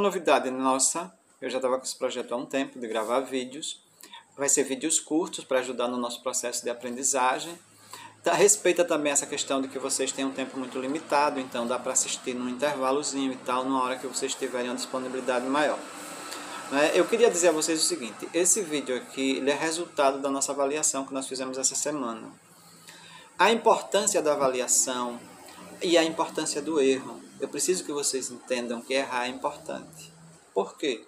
novidade nossa, eu já estava com esse projeto há um tempo de gravar vídeos. Vai ser vídeos curtos para ajudar no nosso processo de aprendizagem. Respeita também essa questão de que vocês têm um tempo muito limitado, então dá para assistir num intervalozinho e tal, numa hora que vocês tiverem uma disponibilidade maior. Eu queria dizer a vocês o seguinte, esse vídeo aqui ele é resultado da nossa avaliação que nós fizemos essa semana. A importância da avaliação e a importância do erro. Eu preciso que vocês entendam que errar é importante. Por quê?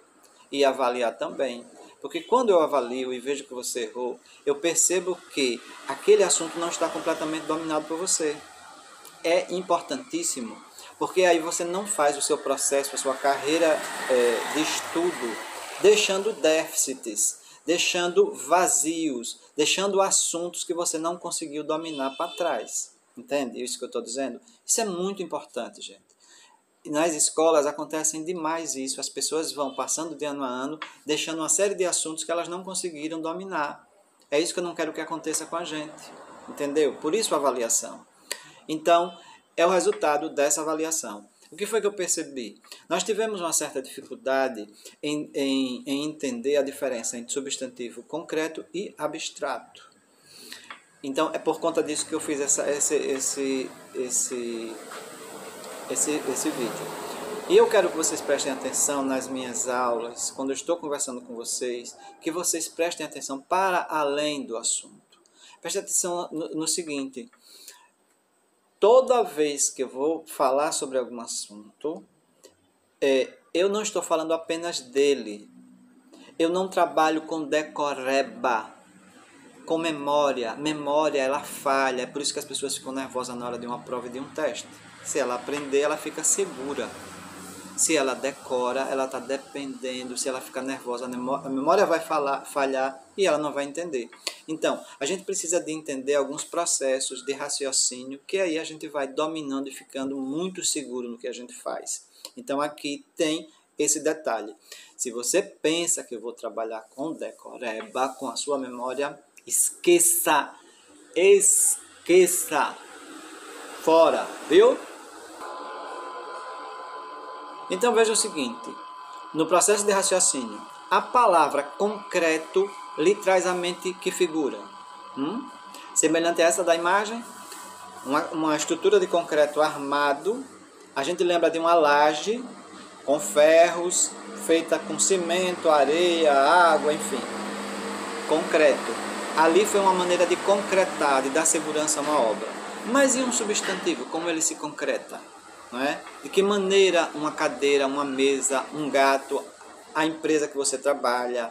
E avaliar também. Porque quando eu avalio e vejo que você errou, eu percebo que aquele assunto não está completamente dominado por você. É importantíssimo, porque aí você não faz o seu processo, a sua carreira de estudo, deixando déficits, deixando vazios, deixando assuntos que você não conseguiu dominar para trás. Entende isso que eu estou dizendo? Isso é muito importante, gente. Nas escolas acontecem demais isso, as pessoas vão passando de ano a ano, deixando uma série de assuntos que elas não conseguiram dominar. É isso que eu não quero que aconteça com a gente, entendeu? Por isso a avaliação. Então, é o resultado dessa avaliação. O que foi que eu percebi? Nós tivemos uma certa dificuldade em entender a diferença entre substantivo concreto e abstrato. Então, é por conta disso que eu fiz esse vídeo. E eu quero que vocês prestem atenção nas minhas aulas, quando eu estou conversando com vocês, que vocês prestem atenção para além do assunto. Prestem atenção no seguinte, toda vez que eu vou falar sobre algum assunto, eu não estou falando apenas dele. Eu não trabalho com decoreba, com memória. Memória, ela falha, é por isso que as pessoas ficam nervosas na hora de uma prova e de um teste. Se ela aprender, ela fica segura. Se ela decora, ela está dependendo. Se ela ficar nervosa, a memória vai falhar e ela não vai entender. Então, a gente precisa de entender alguns processos de raciocínio, que aí a gente vai dominando e ficando muito seguro no que a gente faz. Então, aqui tem esse detalhe. Se você pensa que eu vou trabalhar com decoreba, com a sua memória, esqueça. Esqueça. Fora, viu? Então veja o seguinte, no processo de raciocínio, a palavra concreto lhe traz à mente que figura? Semelhante a essa da imagem, uma estrutura de concreto armado, a gente lembra de uma laje com ferros, feita com cimento, areia, água, enfim, concreto. Ali foi uma maneira de concretar, de dar segurança a uma obra. Mas e um substantivo, como ele se concreta? Não é? De que maneira uma cadeira, uma mesa, um gato, a empresa que você trabalha,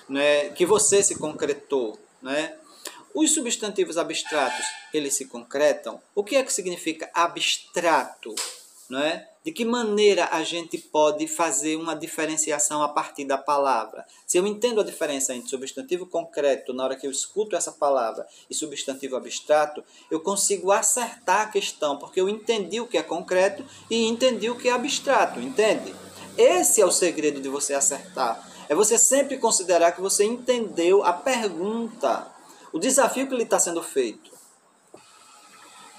não é? Que você se concretou. Não é? Os substantivos abstratos, eles se concretam? O que é que significa abstrato? Não é? De que maneira a gente pode fazer uma diferenciação a partir da palavra? Se eu entendo a diferença entre substantivo concreto, na hora que eu escuto essa palavra, e substantivo abstrato, eu consigo acertar a questão, porque eu entendi o que é concreto e entendi o que é abstrato, entende? Esse é o segredo de você acertar. É você sempre considerar que você entendeu a pergunta, o desafio que lhe está sendo feito.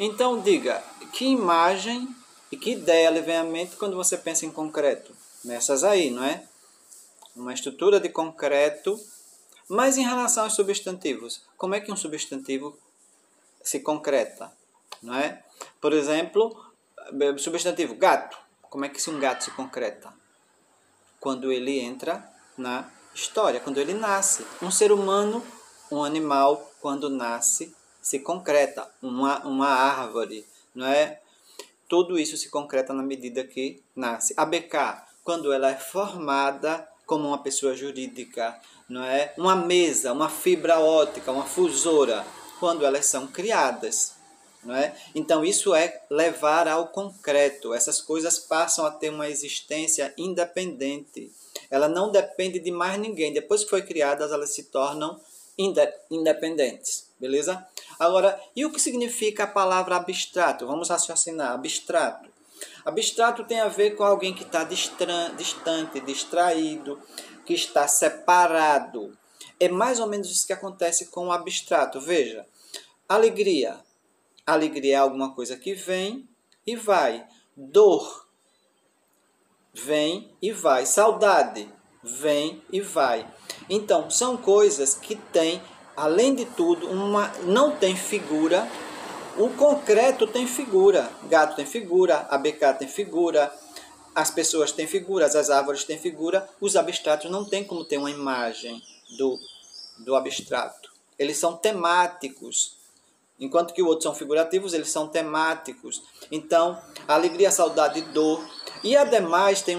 Então, diga, que imagem e que ideia lhe vem à mente quando você pensa em concreto? Nessas aí, não é? Uma estrutura de concreto. Mas em relação aos substantivos, como é que um substantivo se concreta? Não é? Por exemplo, substantivo gato. Como é que um gato se concreta? Quando ele entra na história, quando ele nasce. Um ser humano, um animal, quando nasce, se concreta. Uma árvore, não é? Tudo isso se concreta na medida que nasce. A BK, quando ela é formada como uma pessoa jurídica, não é? Uma mesa, uma fibra óptica, uma fusora, quando elas são criadas. Não é? Então, isso é levar ao concreto. Essas coisas passam a ter uma existência independente. Ela não depende de mais ninguém. Depois que foi criadas, elas se tornam independentes. Beleza? Agora, e o que significa a palavra abstrato? Vamos raciocinar. Abstrato. Abstrato tem a ver com alguém que está distante, distraído, que está separado. É mais ou menos isso que acontece com o abstrato. Veja, alegria. Alegria é alguma coisa que vem e vai. Dor vem e vai. Saudade, vem e vai. Então, são coisas que têm, além de tudo, não tem figura. O concreto tem figura. Gato tem figura, ABK tem figura, as pessoas têm figuras, as árvores têm figura. Os abstratos não tem como ter uma imagem do abstrato. Eles são temáticos. Enquanto que os outros são figurativos, eles são temáticos. Então, alegria, saudade, dor. E ademais tem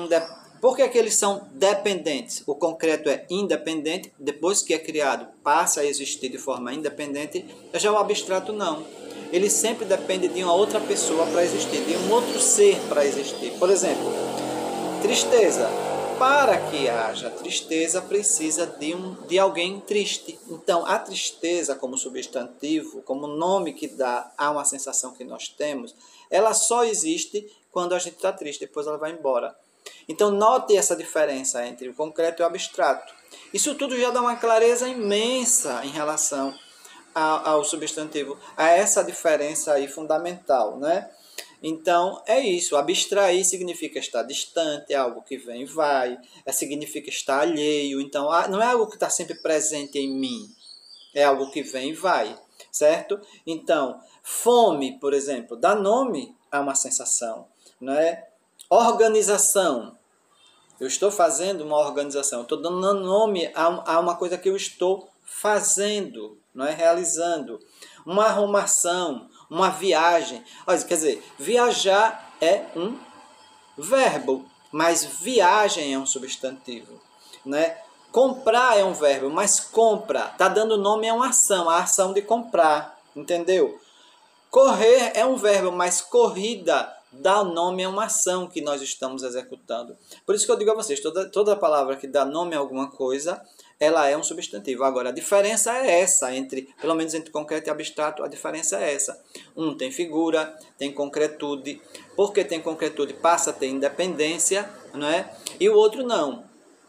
por que eles são dependentes? O concreto é independente, depois que é criado, passa a existir de forma independente. Já o abstrato não. Ele sempre depende de uma outra pessoa para existir, de um outro ser para existir. Por exemplo, tristeza. Para que haja tristeza, precisa de alguém triste. Então, a tristeza como substantivo, como nome que dá a uma sensação que nós temos, ela só existe quando a gente está triste, depois ela vai embora. Então, note essa diferença entre o concreto e o abstrato. Isso tudo já dá uma clareza imensa em relação ao substantivo, a essa diferença aí fundamental, né? Então, é isso. Abstrair significa estar distante, é algo que vem e vai, significa estar alheio. Então, não é algo que está sempre presente em mim, é algo que vem e vai, certo? Então, fome, por exemplo, dá nome a uma sensação, não é? Organização. Eu estou fazendo uma organização, eu estou dando nome a uma coisa que eu estou fazendo, não é? Realizando. Uma arrumação, uma viagem. Olha, quer dizer, viajar é um verbo, mas viagem é um substantivo, né? Comprar é um verbo, mas compra está dando nome a uma ação, a ação de comprar, entendeu? Correr é um verbo, mas corrida dá nome a uma ação que nós estamos executando. Por isso que eu digo a vocês, toda palavra que dá nome a alguma coisa, ela é um substantivo. Agora, a diferença é essa, pelo menos entre concreto e abstrato, a diferença é essa. Um tem figura, tem concretude. Porque tem concretude, passa a ter independência, não é? E o outro não.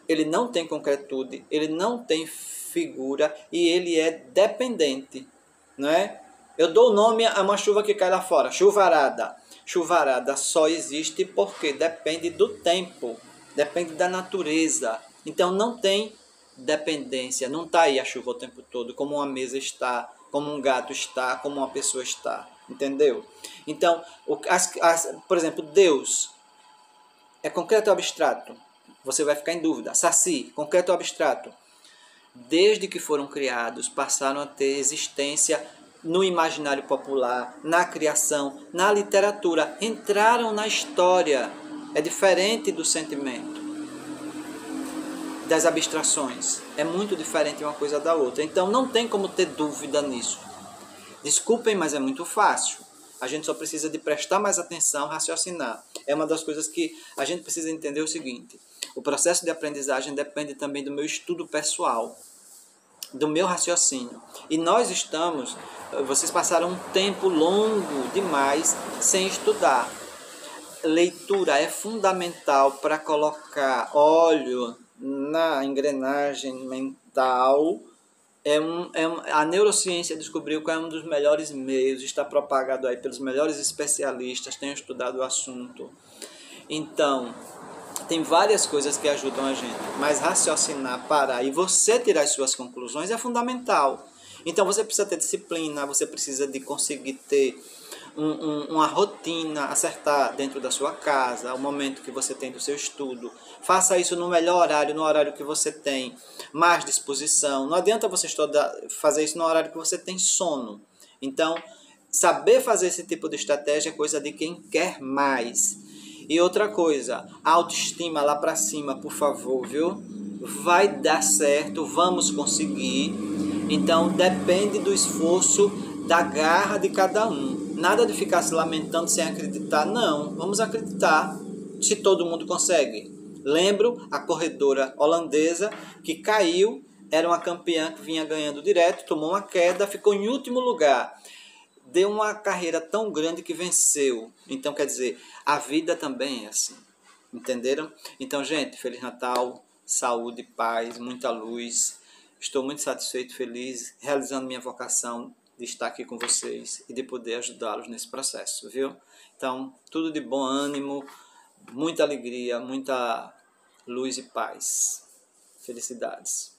Ele não tem concretude, ele não tem figura e ele é dependente, não é? Eu dou o nome a uma chuva que cai lá fora, chuvarada. Chuvarada só existe porque depende do tempo, depende da natureza. Então não tem dependência, não está aí a chuva o tempo todo, como uma mesa está, como um gato está, como uma pessoa está, entendeu? Então, por exemplo, Deus é concreto ou abstrato? Você vai ficar em dúvida. Saci, concreto ou abstrato? Desde que foram criados, passaram a ter existência no imaginário popular, na criação, na literatura, entraram na história. É diferente do sentimento, das abstrações. É muito diferente uma coisa da outra. Então não tem como ter dúvida nisso. Desculpem, mas é muito fácil. A gente só precisa de prestar mais atenção, raciocinar. É uma das coisas que a gente precisa entender o seguinte: o processo de aprendizagem depende também do meu estudo pessoal, do meu raciocínio. E vocês passaram um tempo longo demais sem estudar. Leitura é fundamental para colocar óleo na engrenagem mental. A neurociência descobriu que é um dos melhores meios, está propagado aí pelos melhores especialistas, têm estudado o assunto. Então, tem várias coisas que ajudam a gente, mas raciocinar, parar e você tirar as suas conclusões é fundamental. Então você precisa ter disciplina, você precisa de conseguir ter uma rotina, acertar dentro da sua casa, o momento que você tem do seu estudo. Faça isso no melhor horário, no horário que você tem mais disposição. Não adianta você fazer isso no horário que você tem sono. Então, saber fazer esse tipo de estratégia é coisa de quem quer mais. E outra coisa, autoestima lá pra cima, por favor, viu? Vai dar certo, vamos conseguir. Então, depende do esforço, da garra de cada um. Nada de ficar se lamentando sem acreditar. Não, vamos acreditar se todo mundo consegue. Lembro a corredora holandesa que caiu, era uma campeã que vinha ganhando direto, tomou uma queda, ficou em último lugar. Deu uma carreira tão grande que venceu. Então, quer dizer, a vida também é assim. Entenderam? Então, gente, Feliz Natal, saúde, paz, muita luz. Estou muito satisfeito, feliz, realizando minha vocação de estar aqui com vocês e de poder ajudá-los nesse processo, viu? Então, tudo de bom ânimo, muita alegria, muita luz e paz. Felicidades.